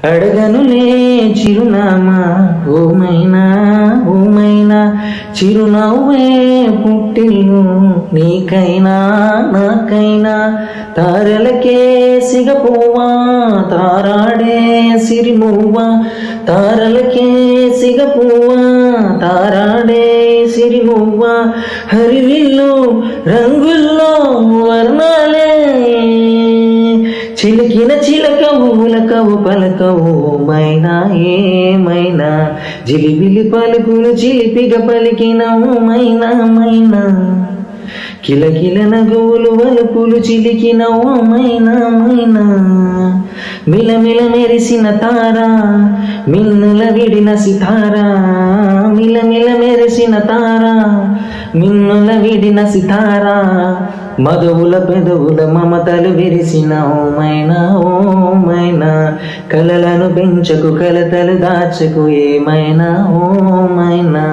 అడగనులే చిరునామా ఓమైనా ఓమైనా, చిరునవ్వే పుట్టిల్లు నీకైనా నాకైనా. తారలకే సిగపువ్వా తారాడే సిరిమువ్వా, తారలకే సిగపువ్వా తారాడే సిరిమువ్వా. హరివిల్లు రంగుల్లో వర్ణాలే చిలికిన చిలకవు ఉలకవు పలకవు మైనా ఏమైనా. జిలిబిలి పలుకులు చిలిపిగా పలికినవు మైనా మైనా. కిలకిల నగువులు వలుపులు చిలికినవు మైనా మైనా. మిలమిల మెరిసిన తారా మిన్నుల విడిన సితారా, మిలమిల మెరిసిన తారా మిన్నుల విడిన సితారా. మధువుల పెదవుల మమతలు విరిసిన ఓమైనా ఓమైనా. కలలను పెంచకు కలతలు దాచకు ఏమైనా ఓమైనా.